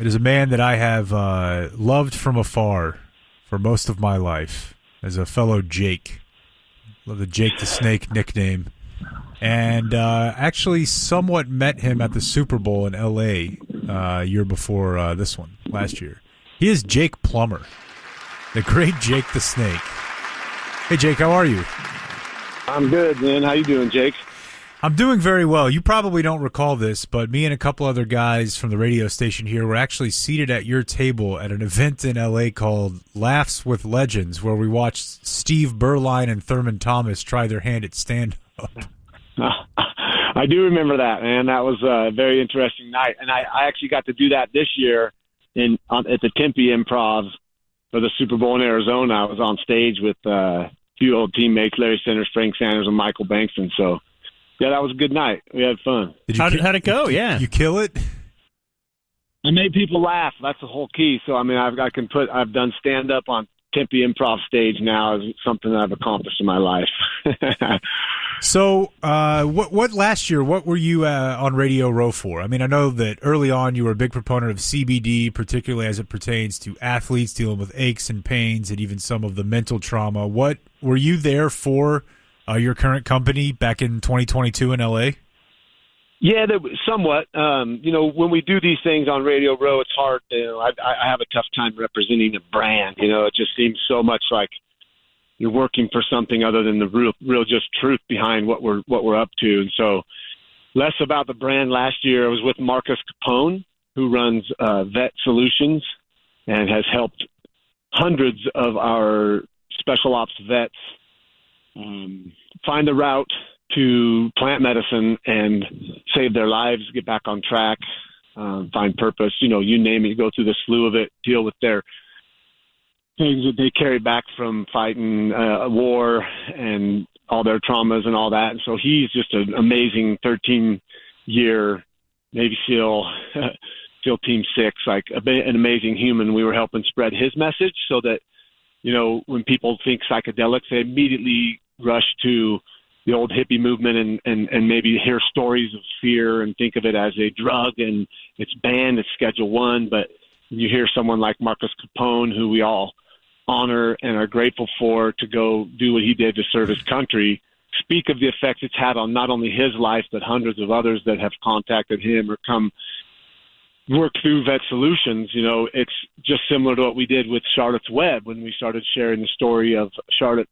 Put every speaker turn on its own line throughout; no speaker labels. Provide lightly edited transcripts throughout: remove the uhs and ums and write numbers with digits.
It is a man that I have loved from afar for most of my life as a fellow Jake. Love the Jake the Snake nickname. And actually somewhat met him at the Super Bowl in L.A. Year before this one, last year. He is Jake Plummer, the great Jake the Snake. Hey, Jake, how are you?
I'm good, man. How you doing, Jake?
I'm doing very well. You probably don't recall this, but me and a couple other guys from the radio station here were actually seated at your table at an event in L.A. called Laughs with Legends, where we watched Steve Berline and Thurman Thomas try their hand at stand-up.
I do remember that, man. That was a very interesting night, and I actually got to do that this year at the Tempe Improv for the Super Bowl in Arizona. I was on stage with a few old teammates, Larry Sanders, Frank Sanders, and Michael Bankston. So, yeah, that was a good night. We had fun.
How'd it go? Yeah,
you kill it.
I made people laugh. That's the whole key. So, I mean, I've done stand up on Tempe Improv stage now is something that I've accomplished in my life.
So, what last year? What were you on Radio Row for? I mean, I know that early on you were a big proponent of CBD, particularly as it pertains to athletes dealing with aches and pains, and even some of the mental trauma. What were you there for? Your current company back in 2022 in LA?
Yeah, somewhat. When we do these things on Radio Row, it's hard. I have a tough time representing a brand. It just seems so much like you're working for something other than the real just truth behind what we're up to. And so, less about the brand. Last year, I was with Marcus Capone, who runs Vet Solutions and has helped hundreds of our special ops vets find the route to plant medicine and save their lives, get back on track, find purpose. You name it, go through the slew of it, deal with their things that they carry back from fighting a war and all their traumas and all that. And so he's just an amazing 13-year Navy SEAL, SEAL Team 6, like an amazing human. We were helping spread his message so that, when people think psychedelics, they immediately rush to the old hippie movement and maybe hear stories of fear and think of it as a drug and it's banned, it's Schedule 1. But you hear someone like Marcus Capone, who we all honor and are grateful for, to go do what he did to serve his country, speak of the effects it's had on not only his life, but hundreds of others that have contacted him or come work through Vet Solutions. It's just similar to what we did with Charlotte's Web when we started sharing the story of Charlotte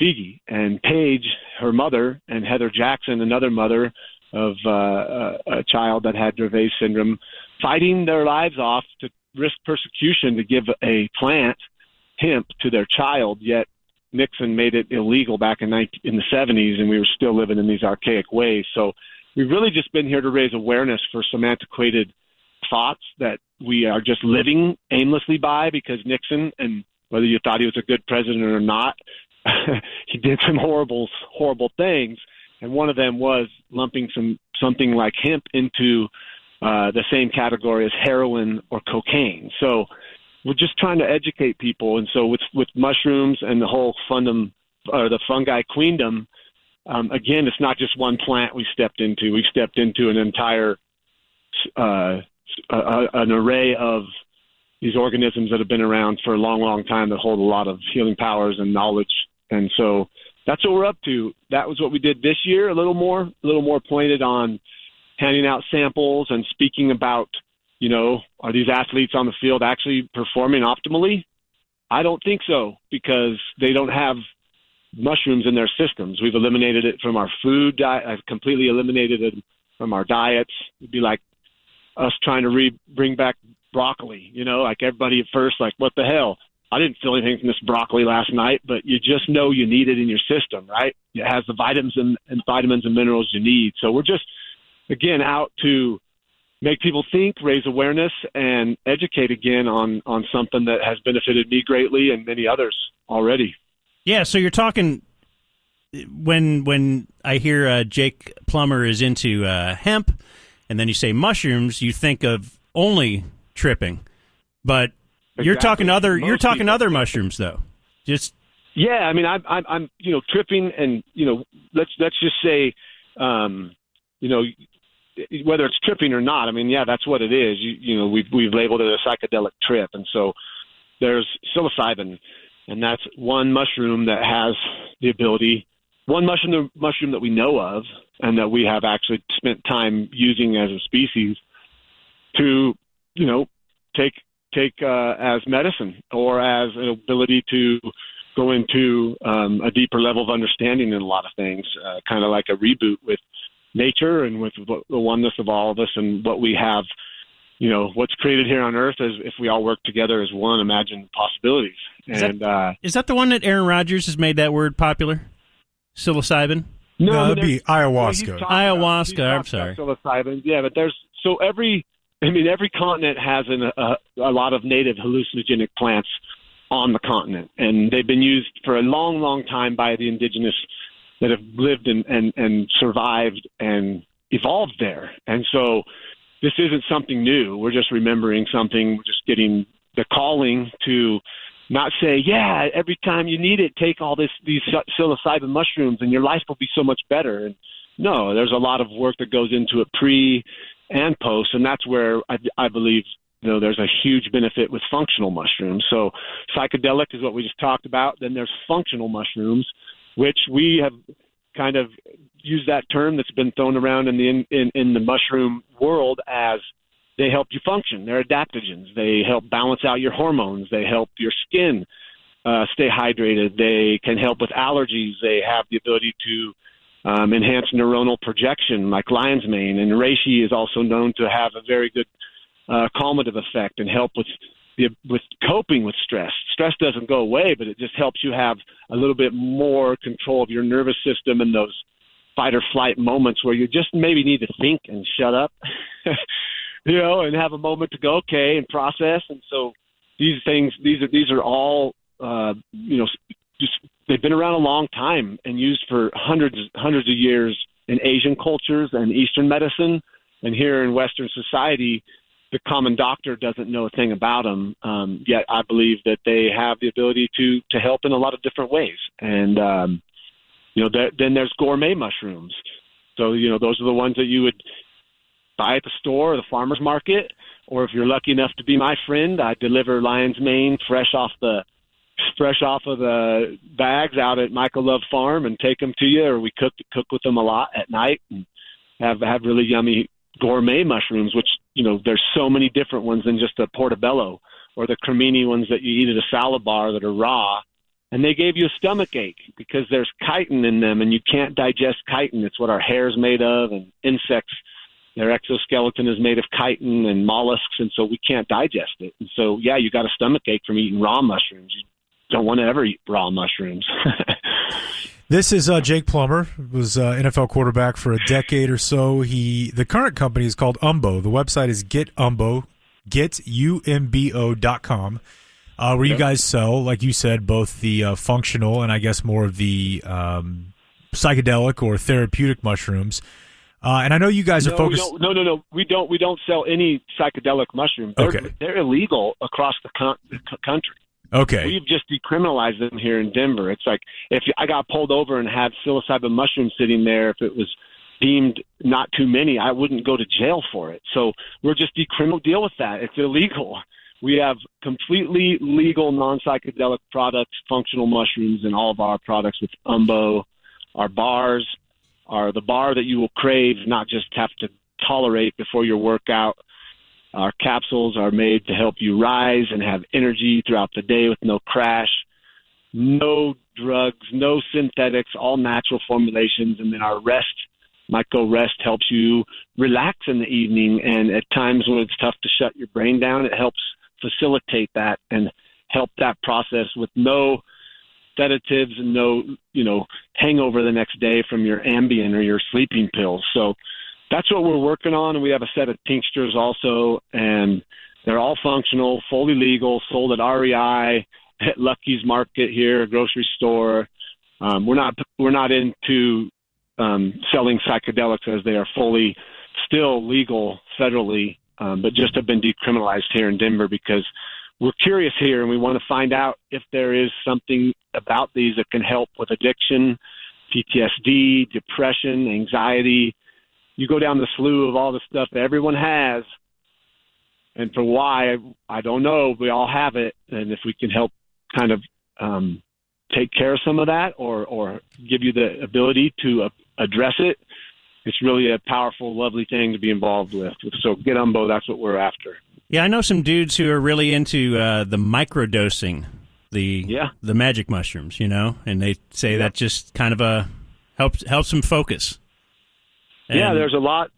Figi and Paige, her mother, and Heather Jackson, another mother of a child that had Dravet syndrome, fighting their lives off to risk persecution to give a plant, hemp, to their child, yet Nixon made it illegal back in the 70s, and we were still living in these archaic ways. So we've really just been here to raise awareness for some antiquated thoughts that we are just living aimlessly by, because Nixon, and whether you thought he was a good president or not, he did some horrible things, and one of them was lumping something like hemp into the same category as heroin or cocaine. So we're just trying to educate people, and so with mushrooms and the whole the fungi queendom, again, it's not just one plant we stepped into. We stepped into an entire an array of these organisms that have been around for a long, long time that hold a lot of healing powers and knowledge. And so that's what we're up to. That was what we did this year, a little more pointed on handing out samples and speaking about, are these athletes on the field actually performing optimally? I don't think so, because they don't have mushrooms in their systems. We've eliminated it from our food diet. I've completely eliminated it from our diets. It'd be like us trying to bring back broccoli, like everybody at first, like, what the hell? I didn't feel anything from this broccoli last night, but you just know you need it in your system, right? It has the vitamins and minerals you need. So we're just, again, out to make people think, raise awareness, and educate again on something that has benefited me greatly and many others already.
Yeah, so you're talking, when I hear Jake Plummer is into hemp, and then you say mushrooms, you think of only tripping, but you're talking other mushrooms though.
Yeah, I mean, I'm tripping, and let's just say, whether it's tripping or not, I mean, yeah, that's what it is. We've labeled it a psychedelic trip, and so there's psilocybin, and that's one mushroom that has the ability, one mushroom that we know of, and that we have actually spent time using as a species to, take as medicine or as an ability to go into a deeper level of understanding in a lot of things, kind of like a reboot with nature and with the oneness of all of us and what we have, what's created here on Earth. As if we all work together as one, imagine possibilities.
Is that the one that Aaron Rodgers has made that word popular? Psilocybin?
No, it'd be ayahuasca.
Ayahuasca. I'm sorry.
Psilocybin. Yeah, but every continent has a lot of native hallucinogenic plants on the continent, and they've been used for a long, long time by the indigenous that have lived and survived and evolved there. And so this isn't something new. We're just remembering something. We're just getting the calling to not say, yeah, every time you need it, take all these psilocybin mushrooms and your life will be so much better. And no, there's a lot of work that goes into it pre and post, and that's where I believe there's a huge benefit with functional mushrooms. So psychedelic is what we just talked about. Then there's functional mushrooms, which we have kind of used that term that's been thrown around in the mushroom world as they help you function. They're adaptogens. They help balance out your hormones. They help your skin stay hydrated. They can help with allergies. They have the ability to enhance neuronal projection like lion's mane. And reishi is also known to have a very good calmative effect and help with coping with stress. Stress doesn't go away, but it just helps you have a little bit more control of your nervous system in those fight or flight moments where you just maybe need to think and shut up, and have a moment to go, okay, and process. And so these are all, just they've been around a long time and used for hundreds of years in Asian cultures and Eastern medicine. And here in Western society, the common doctor doesn't know a thing about them. Yet I believe that they have the ability to help in a lot of different ways. And, then there's gourmet mushrooms. So, those are the ones that you would buy at the store or the farmer's market, or if you're lucky enough to be my friend, I deliver lion's mane fresh off of the bags out at Michael Love Farm and take them to you, or we cook with them a lot at night and have really yummy gourmet mushrooms, which, there's so many different ones than just the portobello or the cremini ones that you eat at a salad bar that are raw. And they gave you a stomach ache because there's chitin in them and you can't digest chitin. It's what our hair is made of, and insects, their exoskeleton is made of chitin and mollusks, and so we can't digest it. And so, yeah, you got a stomach ache from eating raw mushrooms. You don't want to ever eat raw mushrooms.
This is Jake Plummer, was NFL quarterback for a decade or so. The current company is called Umbo. The website is getumbo.com, where you guys sell, like you said, both the functional and I guess more of the psychedelic or therapeutic mushrooms. And I know you guys are focused.
No. We don't sell any psychedelic mushrooms. They're illegal across the country.
Okay.
We've just decriminalized them here in Denver. It's like if I got pulled over and had psilocybin mushrooms sitting there, if it was deemed not too many, I wouldn't go to jail for it. So we're just deal with that. It's illegal. We have completely legal non-psychedelic products, functional mushrooms, in all of our products with Umbo. Our bars are the bar that you will crave, not just have to tolerate before your workout. Our capsules are made to help you rise and have energy throughout the day with no crash, no drugs, no synthetics, all natural formulations. And then our Myco Rest helps you relax in the evening. And at times when it's tough to shut your brain down, it helps facilitate that and help that process with no sedatives and no, hangover the next day from your Ambien or your sleeping pills. So that's what we're working on, and we have a set of tinctures also, and they're all functional, fully legal, sold at REI, at Lucky's Market here, a grocery store. We're not into selling psychedelics as they are fully still legal federally, but just have been decriminalized here in Denver because we're curious here, and we want to find out if there is something about these that can help with addiction, PTSD, depression, anxiety, you go down the slew of all the stuff that everyone has, and for why, I don't know. We all have it, and if we can help kind of take care of some of that or give you the ability to address it, it's really a powerful, lovely thing to be involved with. So Get Umbo, that's what we're after.
Yeah, I know some dudes who are really into the microdosing, the magic mushrooms, and they say that just kind of helps them focus. And
there's a lot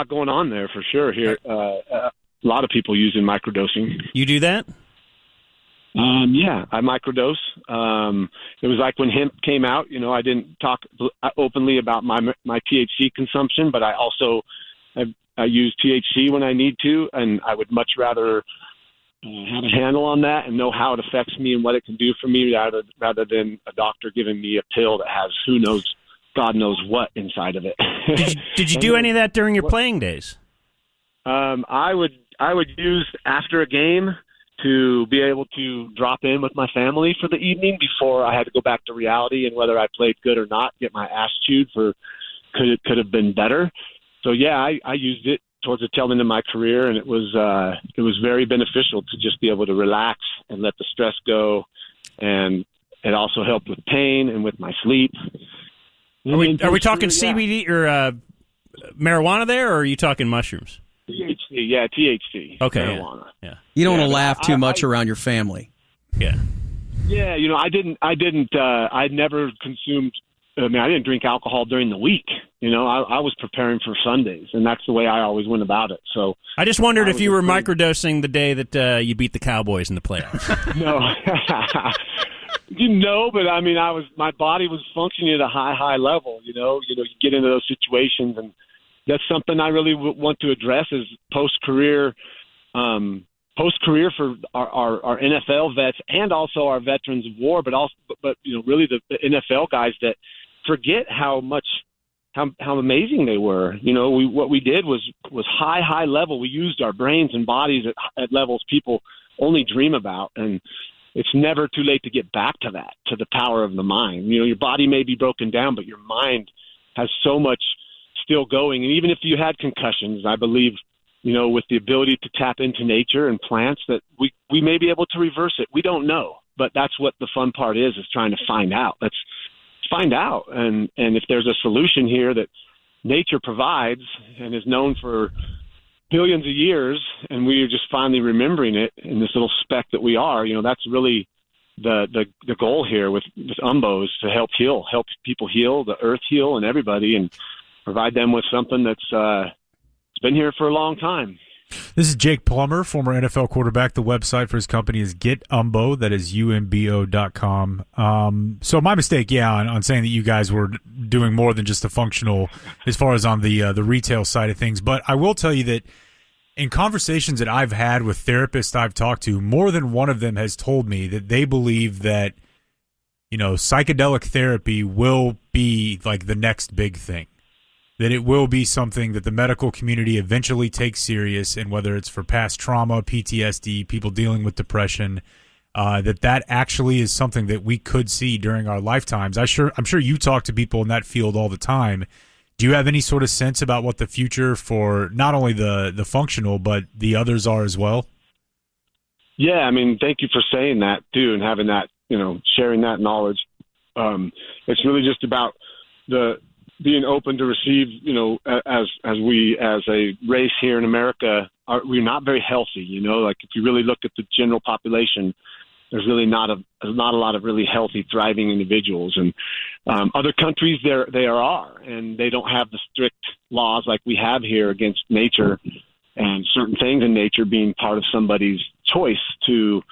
going on there for sure here. A lot of people using microdosing.
You do that?
I microdose. It was like when hemp came out, I didn't talk openly about my THC consumption, but I also I use THC when I need to, and I would much rather have a handle on that and know how it affects me and what it can do for me rather than a doctor giving me a pill that has God knows what inside of it.
Did you do any of that during your playing days?
I would use after a game to be able to drop in with my family for the evening before I had to go back to reality and whether I played good or not, get my ass chewed for could have been better. So I used it towards the tail end of my career, and it was very beneficial to just be able to relax and let the stress go, and it also helped with pain and with my sleep.
Are we talking CBD or marijuana there, or are you talking mushrooms?
THC.
Okay,
marijuana.
Yeah.
You don't want to laugh too much around your family.
Yeah.
Yeah, I never consumed. I didn't drink alcohol during the week. I was preparing for Sundays, and that's the way I always went about it. So
I just wondered if you were microdosing the day that you beat the Cowboys in the playoffs.
No. But my body was functioning at a high level. You get into those situations, and that's something I really want to address is post-career for our NFL vets and also our veterans of war, but really the NFL guys that forget how amazing they were. What we did was high level. We used our brains and bodies at levels people only dream about, and it's never too late to get back to that, to the power of the mind. Your body may be broken down, but your mind has so much still going. And even if you had concussions, I believe, with the ability to tap into nature and plants, that we may be able to reverse it. We don't know, but that's what the fun part is trying to find out. Let's find out. And if there's a solution here that nature provides and is known for billions of years, and we are just finally remembering it in this little speck that we are, that's really the goal here with Umbo, is to help people heal, the earth heal, and everybody, and provide them with something that's been here for a long time.
This is Jake Plummer, former NFL quarterback. The website for his company is GetUmbo. That is UMBO.com. So my mistake, on saying that you guys were doing more than just a functional as far as on the retail side of things. But I will tell you that in conversations that I've had with therapists I've talked to, more than one of them has told me that they believe that, psychedelic therapy will be like the next big thing. That it will be something that the medical community eventually takes serious, and whether it's for past trauma, PTSD, people dealing with depression, that actually is something that we could see during our lifetimes. I'm sure you talk to people in that field all the time. Do you have any sort of sense about what the future for not only the functional, but the others are as well?
Yeah, thank you for saying that too, and having that, sharing that knowledge. It's really just about being open to receive, as we as a race here in America, we're not very healthy. Like if you really look at the general population, there's really not a lot of really healthy, thriving individuals. And other countries, they are, and they don't have the strict laws like we have here against nature and certain things in nature being part of somebody's choice to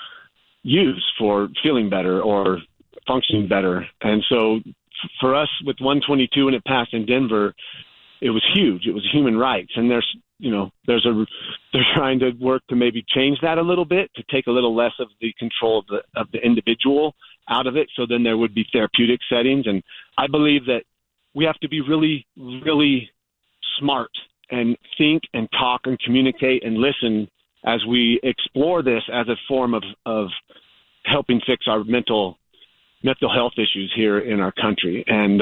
use for feeling better or functioning better. And so for us with 122 when it passed in Denver, it was huge. It was human rights. And they're trying to work to maybe change that a little bit, to take a little less of the control of the individual out of it. So then there would be therapeutic settings. And I believe that we have to be really, really smart and think and talk and communicate and listen as we explore this as a form of helping fix our mental health issues here in our country. And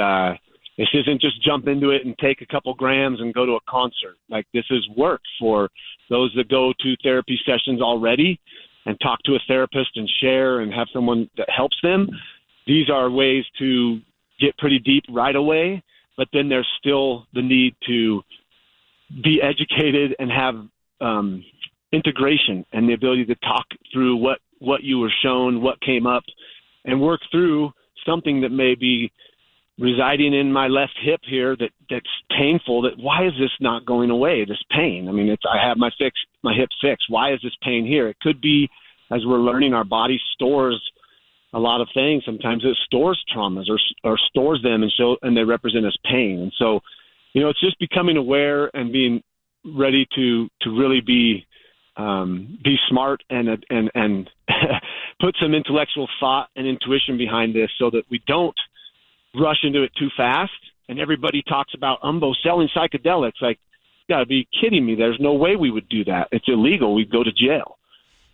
This isn't just jump into it and take a couple grams and go to a concert. Like, this is work for those that go to therapy sessions already and talk to a therapist and share and have someone that helps them. These are ways to get pretty deep right away, but then there's still the need to be educated and have integration and the ability to talk through what you were shown, what came up, and work through something that may be residing in my left hip here that's painful. That why is this not going away? This pain. I mean, I have my hip fixed. Why is this pain here? It could be, as we're learning, our body stores a lot of things. Sometimes it stores traumas or stores them and they represent as pain. And so, it's just becoming aware and being ready to really be smart and put some intellectual thought and intuition behind this, so that we don't rush into it too fast. And everybody talks about UMBO selling psychedelics. Like, you gotta be kidding me. There's no way we would do that. It's illegal. We'd go to jail.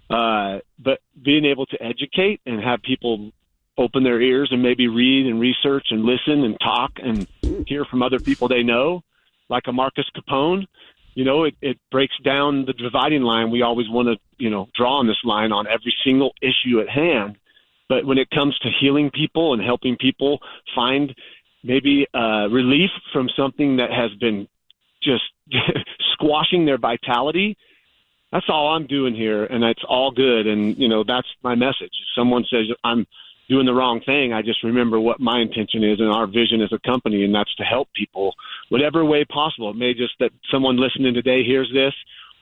But being able to educate and have people open their ears and maybe read and research and listen and talk and hear from other people they know, like a Marcus Capone, it breaks down the dividing line we always want to, draw on this line on every single issue at hand. But when it comes to healing people and helping people find maybe relief from something that has been just squashing their vitality, that's all I'm doing here, and it's all good. And, that's my message. If someone says I'm doing the wrong thing, I just remember what my intention is and our vision as a company, and that's to help people whatever way possible. It may just that someone listening today hears this,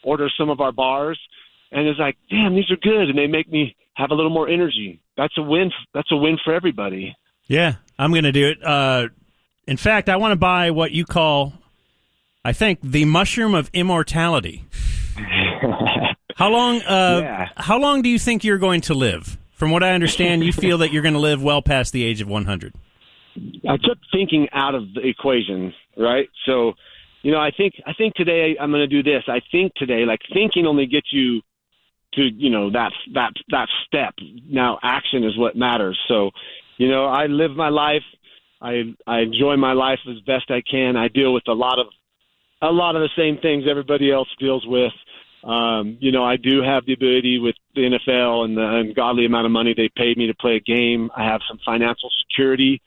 orders some of our bars, and is like, damn, these are good, and they make me have a little more energy. That's a win. That's a win for everybody.
Yeah, I'm going to do it. In fact, I want to buy what you call, I think, the mushroom of immortality. How long? How long do you think you're going to live? From what I understand, you feel that you're going to live well past the age of 100.
I took thinking out of the equation, right? So, I think today I'm going to do this. I think today, like, thinking only gets you to, that step. Now action is what matters. So, I live my life. I enjoy my life as best I can. I deal with a lot of the same things everybody else deals with. I do have the ability with the NFL and the ungodly amount of money they paid me to play a game. I have some financial security,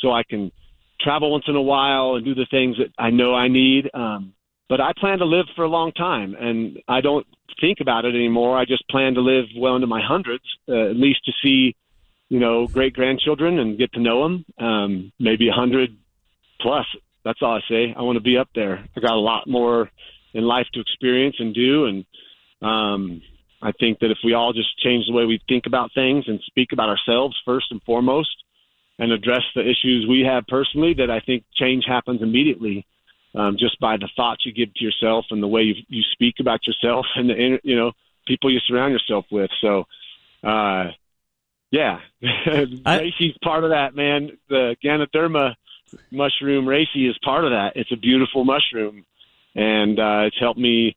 so I can travel once in a while and do the things that I know I need. But I plan to live for a long time, and I don't think about it anymore. I just plan to live well into my hundreds, at least to see, great-grandchildren and get to know them, maybe 100 plus. That's all I say. I want to be up there. I got a lot more in life to experience and do, and I think that if we all just change the way we think about things and speak about ourselves first and foremost and address the issues we have personally, that I think change happens immediately, just by the thoughts you give to yourself and the way you speak about yourself and the people you surround yourself with. So Reishi part of that, man. The Ganoderma mushroom Reishi is part of that. It's a beautiful mushroom, and it's helped me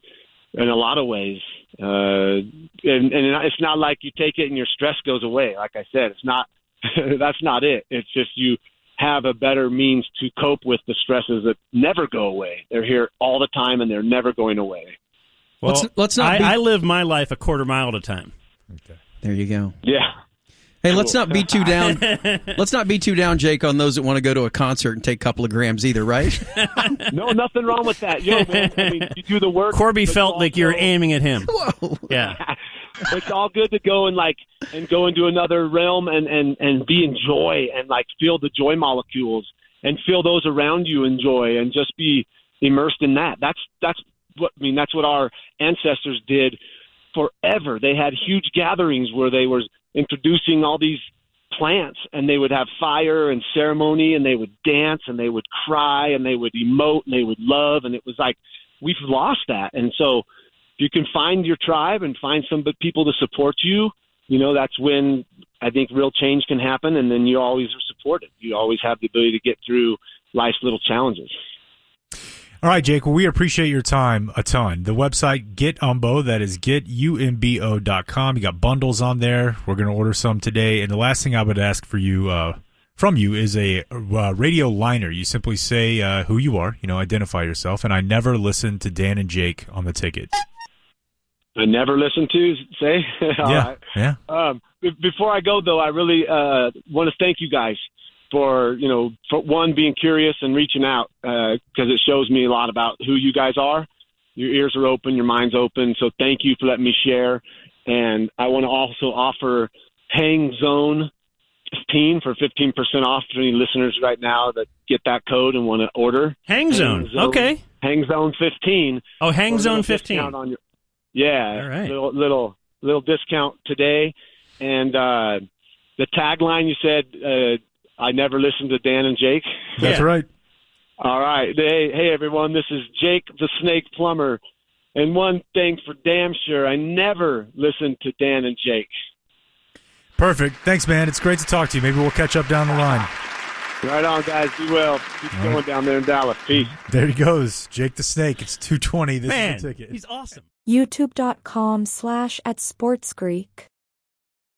in a lot of ways. And it's not like you take it and your stress goes away. Like I said, it's not. That's not it. It's just you have a better means to cope with the stresses that never go away. They're here all the time, and they're never going away.
Well, let's not. I live my life a quarter mile at a time.
Okay. There you go.
Yeah.
Hey, let's not be too down. Let's not be too down, Jake, on those that want to go to a concert and take a couple of grams either, right?
No, nothing wrong with that. Man, I mean, you do the work.
Corby felt like you're aiming at him.
Whoa.
Yeah.
It's all good to go and go into another realm and be in joy and feel the joy molecules and feel those around you enjoy and just be immersed in that. That's what our ancestors did forever. They had huge gatherings where they were introducing all these plants, and they would have fire and ceremony, and they would dance, and they would cry, and they would emote, and they would love, and it was like we've lost that. And so if you can find your tribe and find some people to support you, that's when I think real change can happen, and then you always are supported. You always have the ability to get through life's little challenges.
All right, Jake. Well, we appreciate your time a ton. The website, GetUmbo, that is getumbo.com. You got bundles on there. We're going to order some today. And the last thing I would ask for you from you is a radio liner. You simply say who you are, identify yourself, and I never listen to Dan and Jake on the ticket.
I never listen to, say? All
yeah,
right.
yeah.
Before I go, though, I really want to thank you guys for one, being curious and reaching out, because it shows me a lot about who you guys are. Your ears are open, your mind's open, so thank you for letting me share. And I want to also offer Hang Zone 15 for 15% off to any listeners right now that get that code and want to order.
Hang Zone. Okay.
Hang Zone 15.
Oh, Hang Zone 15.
On your, yeah.
All right.
Little discount today. And the tagline you said, I never listened to Dan and Jake.
That's right.
All right. Hey, everyone. This is Jake the Snake Plummer. And one thing for damn sure, I never listened to Dan and Jake.
Perfect. Thanks, man. It's great to talk to you. Maybe we'll catch up down the line.
Right on, guys. Be well. Keep going down there in Dallas. Peace.
There he goes. Jake the Snake. It's 220. This
Man,
is the ticket.
he's awesome.
YouTube.com/@SportsGreek